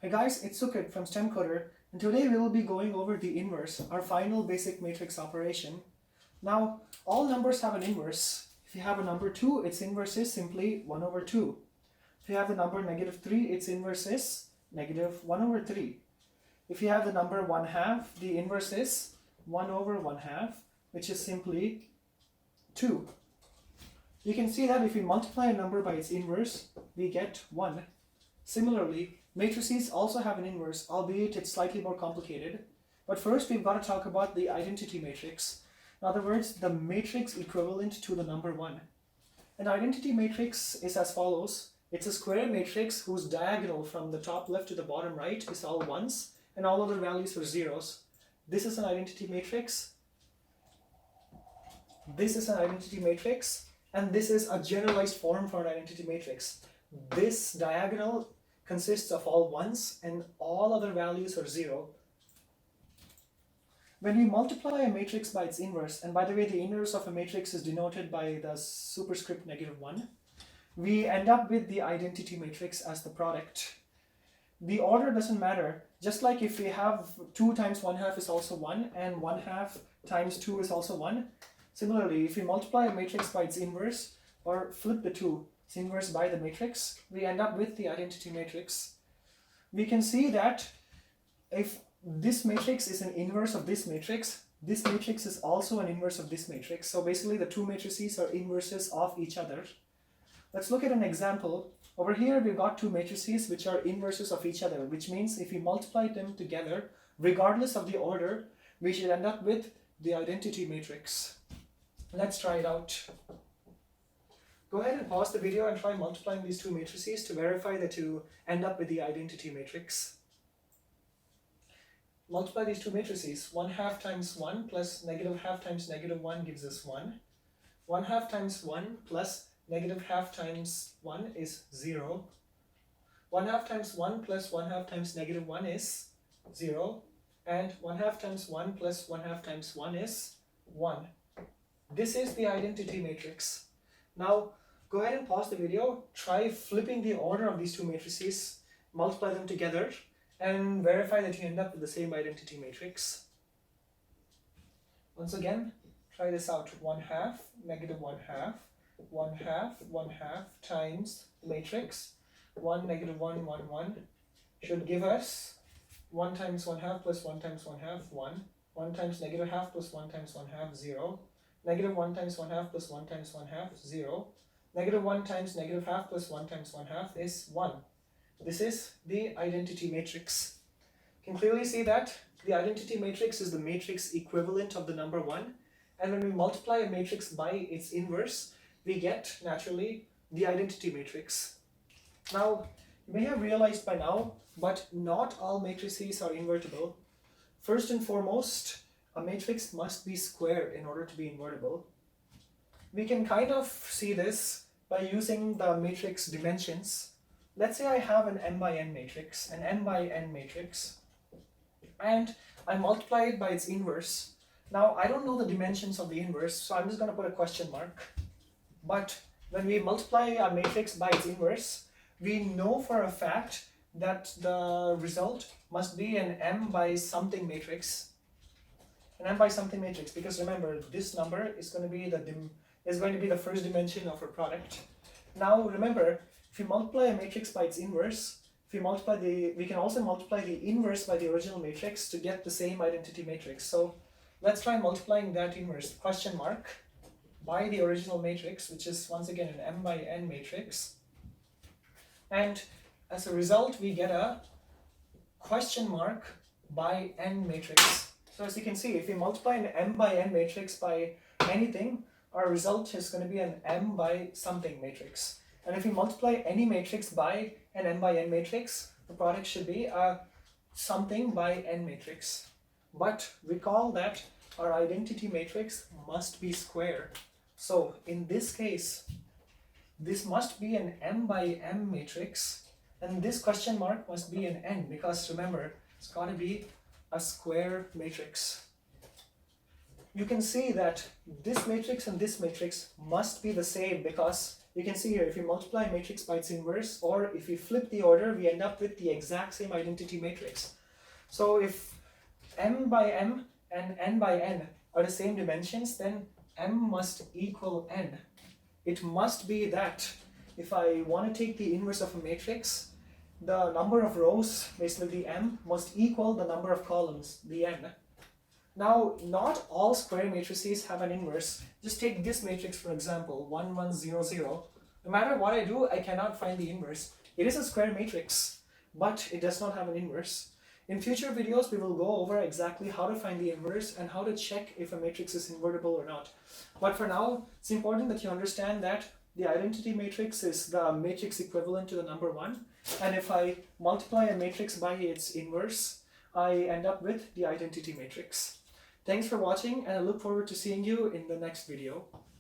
Hey guys, it's Sukrit from STEM Coder, and today we will be going over the inverse, our final basic matrix operation. Now, all numbers have an inverse. If you have a number 2, its inverse is simply 1 over 2. If you have the number -3, its inverse is -1 over 3. If you have the number 1/2, the inverse is 1 over 1/2, which is simply 2. You can see that if we multiply a number by its inverse, we get 1. Similarly, matrices also have an inverse, albeit it's slightly more complicated. But first we've got to talk about the identity matrix. In other words, the matrix equivalent to the number 1. An identity matrix is as follows. It's a square matrix whose diagonal from the top left to the bottom right is all 1s and all other values are 0s. This is an identity matrix. This is an identity matrix. And this is a generalized form for an identity matrix. This diagonal consists of all 1s and all other values are 0. When we multiply a matrix by its inverse, and by the way, the inverse of a matrix is denoted by the superscript -1, we end up with the identity matrix as the product. The order doesn't matter. Just like if we have 2 times 1/2 is also 1 and 1/2 times 2 is also 1. Similarly, if we multiply a matrix by its inverse or flip the two, its inverse by the matrix, we end up with the identity matrix. We can see that if this matrix is an inverse of this matrix is also an inverse of this matrix. So basically the two matrices are inverses of each other. Let's look at an example. Over here we've got two matrices which are inverses of each other, which means if we multiply them together, regardless of the order, we should end up with the identity matrix. Let's try it out. Go ahead and pause the video and try multiplying these two matrices to verify that you end up with the identity matrix. Multiply these two matrices. 1/2 times 1 plus -1/2 times -1 gives us 1. 1/2 times 1 plus -1/2 times 1 is 0. 1/2 times 1 plus 1/2 times -1 is 0. And 1/2 times 1 plus 1/2 times 1 is 1. This is the identity matrix. Now, go ahead and pause the video, try flipping the order of these two matrices, multiply them together, and verify that you end up with the same identity matrix. Once again, try this out. 1/2, -1/2, 1/2, 1/2 times the matrix, 1, -1, 1, 1, should give us 1 times 1/2 plus 1 times 1/2, 1, 1 times -1/2 plus 1 times 1/2, 0, -1 times 1/2 plus 1 times 1/2, 0. -1 times -1/2 plus 1 times 1/2 is 1. This is the identity matrix. You can clearly see that the identity matrix is the matrix equivalent of the number 1. And when we multiply a matrix by its inverse, we get, naturally, the identity matrix. Now, you may have realized by now, but not all matrices are invertible. First and foremost, a matrix must be square in order to be invertible. We can kind of see this by using the matrix dimensions. Let's say I have an m by n matrix, and I multiply it by its inverse. Now, I don't know the dimensions of the inverse, so I'm just going to put a question mark. But when we multiply a matrix by its inverse, we know for a fact that the result must be an m by something matrix. An m by something matrix, because remember, this number is going to be the first dimension of our product. Now remember, if you multiply a matrix by its inverse, we can also multiply the inverse by the original matrix to get the same identity matrix. So let's try multiplying that inverse, question mark, by the original matrix, which is once again an m by n matrix. And as a result, we get a question mark by n matrix. So as you can see, if we multiply an m by n matrix by anything, our result is going to be an m by something matrix. And if we multiply any matrix by an m by n matrix, the product should be a something by n matrix. But recall that our identity matrix must be square. So in this case, this must be an m by m matrix, and this question mark must be an n, because remember, it's got to be a square matrix. You can see that this matrix and this matrix must be the same, because you can see here, if you multiply a matrix by its inverse, or if you flip the order, we end up with the exact same identity matrix. So if m by m and n by n are the same dimensions, then m must equal n. It must be that if I want to take the inverse of a matrix, the number of rows, basically the m, must equal the number of columns, the n. Now, not all square matrices have an inverse. Just take this matrix for example, 1, 1, 0, 0. No matter what I do, I cannot find the inverse. It is a square matrix, but it does not have an inverse. In future videos, we will go over exactly how to find the inverse and how to check if a matrix is invertible or not. But for now, it's important that you understand that the identity matrix is the matrix equivalent to the number 1. And if I multiply a matrix by its inverse, I end up with the identity matrix. Thanks for watching, and I look forward to seeing you in the next video.